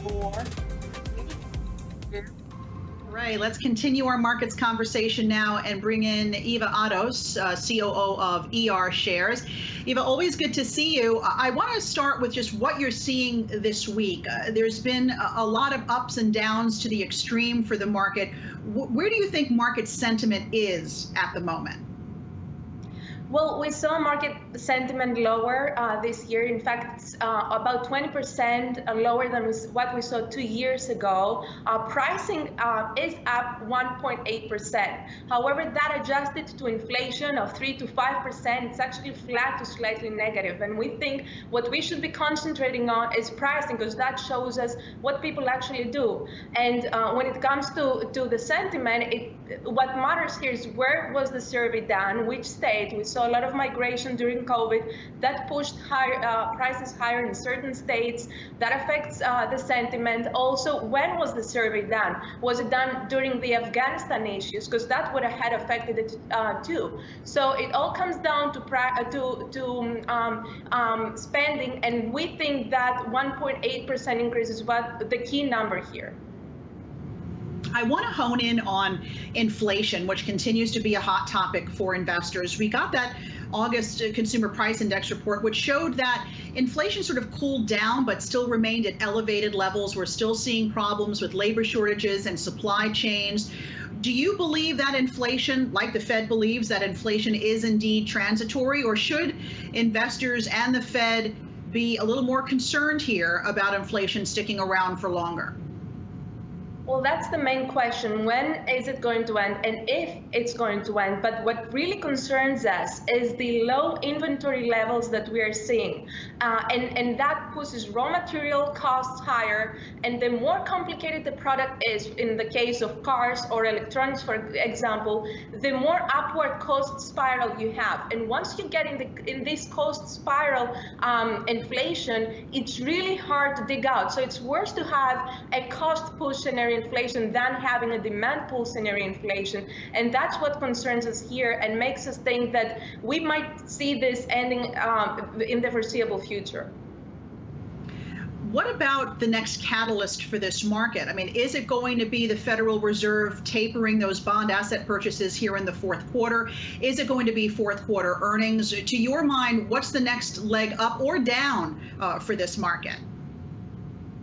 for Right, let's continue our markets conversation now and bring in Eva Ados, COO of ER Shares. Eva, always good to see you. I want to start with just what you're seeing this week. There's been a lot of ups and downs to the extreme for the market. Where do you think market sentiment is at the moment? Well, we saw market sentiment lower this year. In fact, it's about 20% lower than what we saw 2 years ago. Pricing is up 1.8%. However, that adjusted to inflation of 3 to 5%, it's actually flat to slightly negative. And we think what we should be concentrating on is pricing, because that shows us what people actually do. And when it comes to the sentiment, what matters here is where was the survey done, which state. We saw a lot of migration during COVID that pushed prices higher in certain states. That affects the sentiment. Also, when was the survey done? Was it done during the Afghanistan issues? Because that would have had affected it too. So it all comes down to spending, and we think that 1.8% increase is what the key number here. I want to hone in on inflation, which continues to be a hot topic for investors. We got that August Consumer Price Index report, which showed that inflation sort of cooled down, but still remained at elevated levels. We're still seeing problems with labor shortages and supply chains. Do you believe that inflation, like the Fed believes, that inflation is indeed transitory, or should investors and the Fed be a little more concerned here about inflation sticking around for longer? Well, that's the main question. When is it going to end, and if it's going to end? But what really concerns us is the low inventory levels that we are seeing. And that pushes raw material costs higher. And the more complicated the product is, in the case of cars or electronics, for example, the more upward cost spiral you have. And once you get in this cost spiral inflation, it's really hard to dig out. So it's worse to have a cost push scenario inflation than having a demand pull scenario inflation. And that's what concerns us here and makes us think that we might see this ending in the foreseeable future. What about the next catalyst for this market? I mean, is it going to be the Federal Reserve tapering those bond asset purchases here in the fourth quarter? Is it going to be fourth quarter earnings? To your mind, what's the next leg up or down for this market?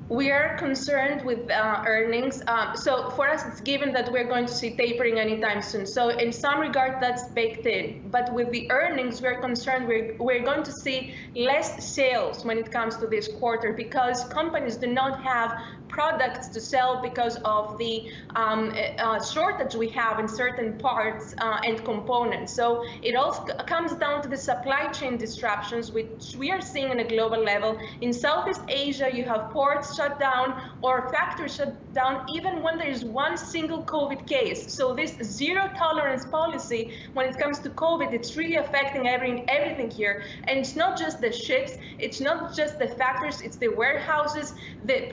We are concerned with earnings. So for us, it's given that we're going to see tapering anytime soon. So in some regard, that's baked in. But with the earnings, we're concerned we're going to see less sales when it comes to this quarter, because companies do not have products to sell because of the shortage we have in certain parts and components. So it all comes down to the supply chain disruptions, which we are seeing on a global level. In Southeast Asia, you have ports shut down or factories shut down even when there is one single COVID case. So this zero tolerance policy, when it comes to COVID, it's really affecting everything here. And it's not just the ships, it's not just the factories, it's the warehouses, the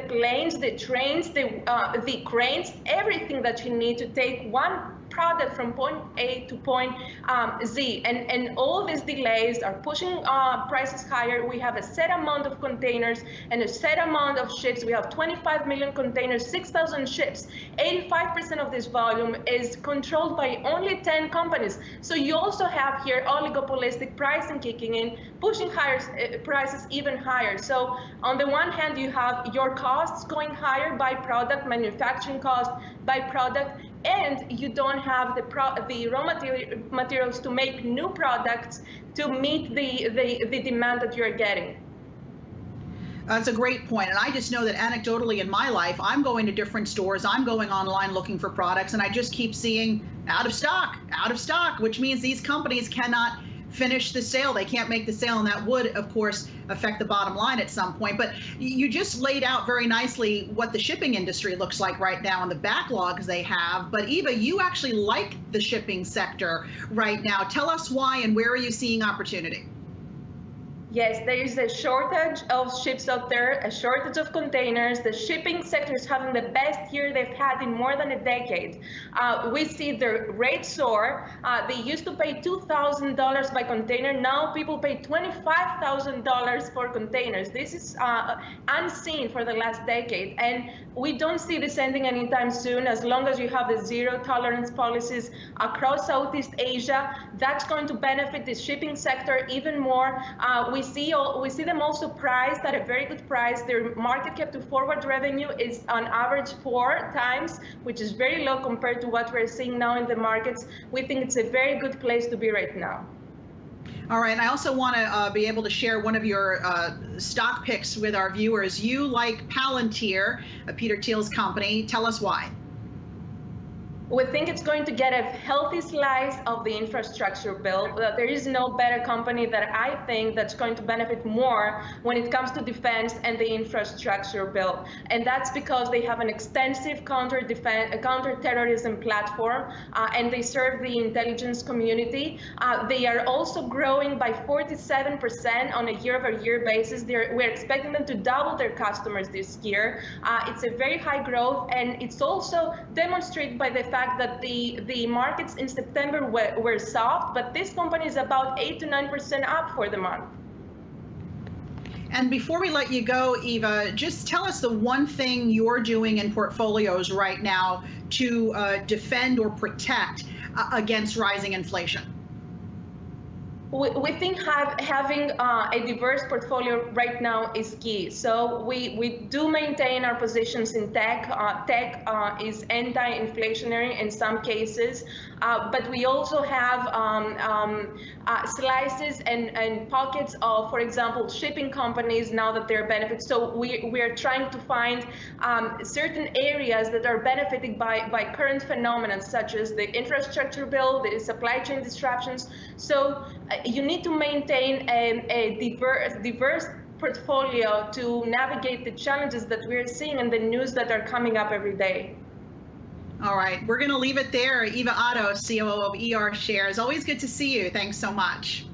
planes, the trains, the cranes, everything that you need to take one product from point A to point Z. And all these delays are pushing prices higher. We have a set amount of containers and a set amount of ships. We have 25 million containers, 6,000 ships. 85% of this volume is controlled by only 10 companies. So you also have here oligopolistic pricing kicking in, pushing higher prices even higher. So on the one hand, you have your costs going higher by product, manufacturing cost by product, and you don't have the raw materials to make new products to meet the demand that you're getting. That's a great point. And I just know that anecdotally in my life, I'm going to different stores, I'm going online looking for products, and I just keep seeing out of stock, which means these companies cannot finish the sale. They can't make the sale, and that would, of course, affect the bottom line at some point. But you just laid out very nicely what the shipping industry looks like right now and the backlogs they have. But Eva, you actually like the shipping sector right now. Tell us why, and where are you seeing opportunity? Yes, there is a shortage of ships out there, a shortage of containers. The shipping sector is having the best year they've had in more than a decade. We see the rates soar. They used to pay $2,000 by container. Now people pay $25,000 for containers. This is unseen for the last decade. And we don't see this ending anytime soon. As long as you have the zero tolerance policies across Southeast Asia, that's going to benefit the shipping sector even more. We see them also priced at a very good price. Their market cap to forward revenue is on average 4 times, which is very low compared to what we're seeing now in the markets. We think it's a very good place to be right now. All right, I also want to be able to share one of your stock picks with our viewers. You like Palantir, Peter Thiel's company. Tell us why. We think it's going to get a healthy slice of the infrastructure bill. There is no better company that I think that's going to benefit more when it comes to defense and the infrastructure bill. And that's because they have an extensive counter-terrorism platform, and they serve the intelligence community. They are also growing by 47% on a year-over-year basis. We're expecting them to double their customers this year. It's a very high growth, and it's also demonstrated by the fact that the markets in September were soft, but this company is about 8 to 9% up for the month. And before we let you go, Eva, just tell us the one thing you're doing in portfolios right now to defend or protect against rising inflation. We think having a diverse portfolio right now is key. So we do maintain our positions in tech. Tech is anti-inflationary in some cases, but we also have slices and pockets of, for example, shipping companies now that they're benefiting. So we are trying to find certain areas that are benefited by current phenomena, such as the infrastructure bill, the supply chain disruptions. So you need to maintain a diverse portfolio to navigate the challenges that we're seeing and the news that are coming up every day. All right, we're going to leave it there. Eva Ados, COO of ER Shares. Always good to see you. Thanks so much.